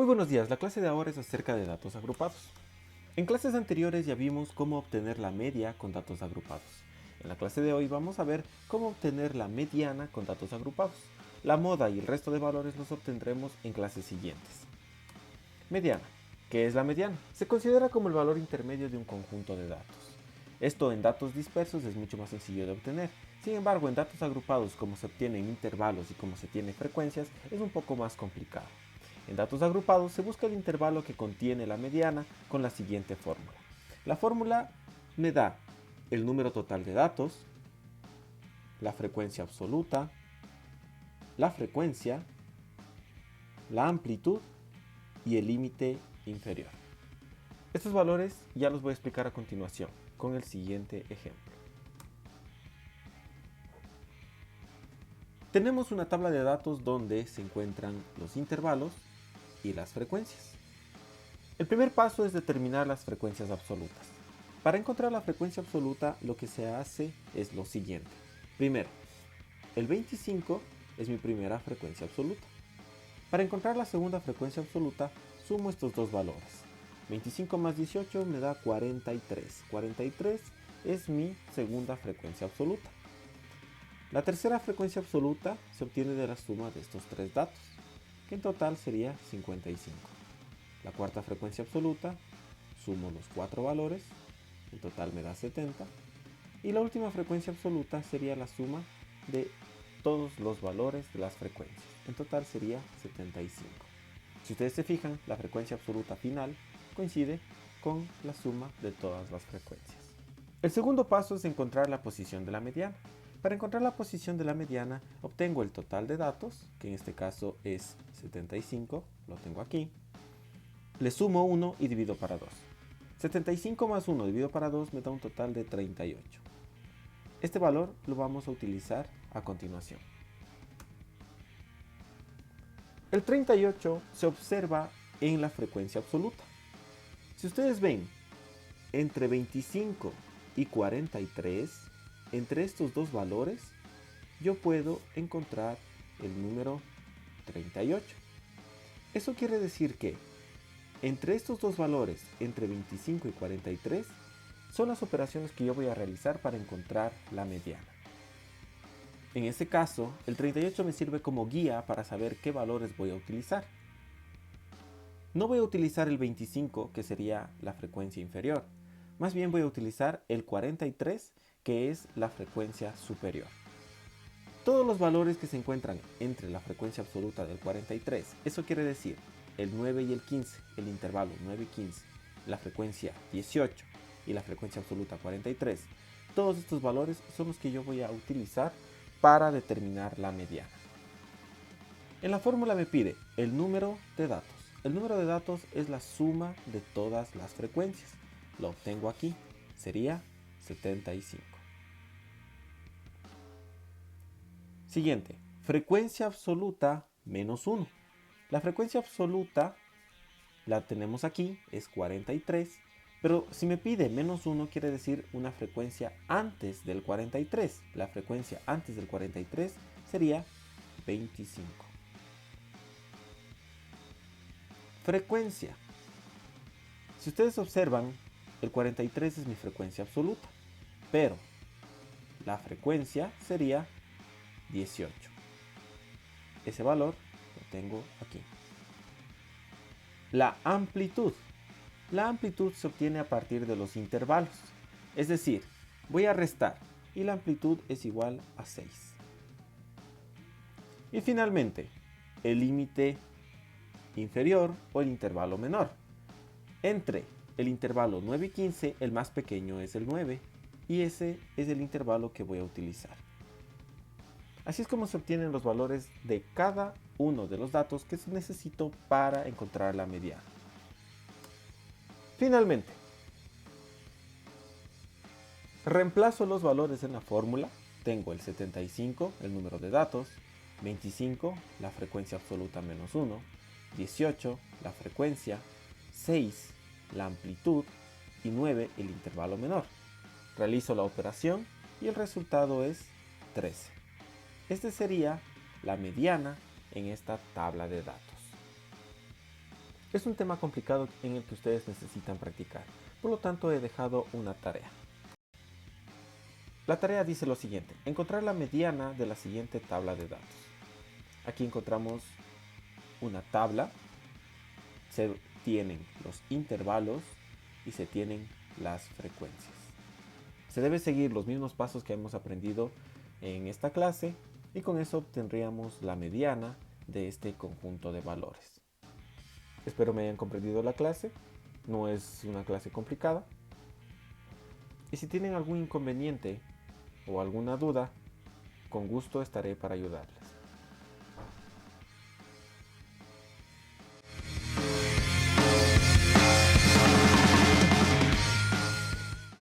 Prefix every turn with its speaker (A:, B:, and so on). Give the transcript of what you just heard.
A: buenos días, la clase de ahora es acerca de datos agrupados. En clases anteriores ya vimos cómo obtener la media con datos agrupados. En la clase de hoy vamos a ver cómo obtener la mediana con datos agrupados. La moda y el resto de valores los obtendremos en clases siguientes. Mediana. ¿Qué es la mediana? Se considera como el valor intermedio de un conjunto de datos. Esto en datos dispersos es mucho más sencillo de obtener. Sin embargo, en datos agrupados, como se obtienen intervalos y como se tienen frecuencias, es un poco más complicado. En datos agrupados se busca el intervalo que contiene la mediana con la siguiente fórmula. La fórmula me da el número total de datos, la frecuencia absoluta, la frecuencia, la amplitud y el límite inferior. Estos valores ya los voy a explicar a continuación con el siguiente ejemplo. Tenemos una tabla de datos donde se encuentran los intervalos y las frecuencias. El primer paso es determinar las frecuencias absolutas. Para encontrar la frecuencia absoluta, lo que se hace es lo siguiente. Primero, el 25 es mi primera frecuencia absoluta. Para encontrar la segunda frecuencia absoluta, sumo estos dos valores. 25 más 18 me da 43. 43 es mi segunda frecuencia absoluta. La tercera frecuencia absoluta se obtiene de la suma de estos tres datos, que en total sería 55. La cuarta frecuencia absoluta, sumo los cuatro valores, en total me da 70. Y la última frecuencia absoluta sería la suma de todos los valores de las frecuencias, en total sería 75. Si ustedes se fijan, la frecuencia absoluta final coincide con la suma de todas las frecuencias. El segundo paso es encontrar la posición de la mediana. Para encontrar la posición de la mediana, obtengo el total de datos, que en este caso es 75, lo tengo aquí. Le sumo 1 y divido para 2. 75 más 1 dividido para 2 me da un total de 38. Este valor lo vamos a utilizar a continuación. El 38 se observa en la frecuencia absoluta. Si ustedes ven, entre 25 y 43, entre estos dos valores, yo puedo encontrar el número 38. Eso quiere decir que entre estos dos valores, entre 25 y 43, son las operaciones que yo voy a realizar para encontrar la mediana. En este caso, el 38 me sirve como guía para saber qué valores voy a utilizar. No voy a utilizar el 25, que sería la frecuencia inferior. Más bien voy a utilizar el 43, que es la frecuencia superior. Todos los valores que se encuentran entre la frecuencia absoluta del 43, eso quiere decir el 9 y el 15, el intervalo 9 y 15, la frecuencia 18 y la frecuencia absoluta 43, todos estos valores son los que yo voy a utilizar para determinar la mediana. En la fórmula me pide el número de datos. El número de datos es la suma de todas las frecuencias. Lo obtengo aquí, sería 75. Siguiente, frecuencia absoluta menos 1. La frecuencia absoluta la tenemos aquí, es 43, pero si me pide menos 1 quiere decir una frecuencia antes del 43. La frecuencia antes del 43 sería 25. Frecuencia. Si ustedes observan, el 43 es mi frecuencia absoluta, pero la frecuencia sería 18. Ese valor lo tengo aquí. La amplitud. La amplitud se obtiene a partir de los intervalos. Es decir, voy a restar y la amplitud es igual a 6. Y finalmente, el límite inferior o el intervalo menor. Entre el intervalo 9 y 15, el más pequeño es el 9 y ese es el intervalo que voy a utilizar. Así es como se obtienen los valores de cada uno de los datos que necesito para encontrar la mediana. Finalmente, reemplazo los valores en la fórmula. Tengo el 75, el número de datos, 25, la frecuencia absoluta menos 1, 18, la frecuencia, 6, la amplitud y 9, el intervalo menor. Realizo la operación y el resultado es 13. Este sería la mediana en esta tabla de datos. Es un tema complicado en el que ustedes necesitan practicar, por lo tanto he dejado una tarea. La tarea dice lo siguiente: encontrar la mediana de la siguiente tabla de datos. Aquí encontramos una tabla, se tienen los intervalos y se tienen las frecuencias. Se debe seguir los mismos pasos que hemos aprendido en esta clase y con eso obtendríamos la mediana de este conjunto de valores. Espero me hayan comprendido la clase, no es una clase complicada. Y si tienen algún inconveniente o alguna duda, con gusto estaré para ayudarles.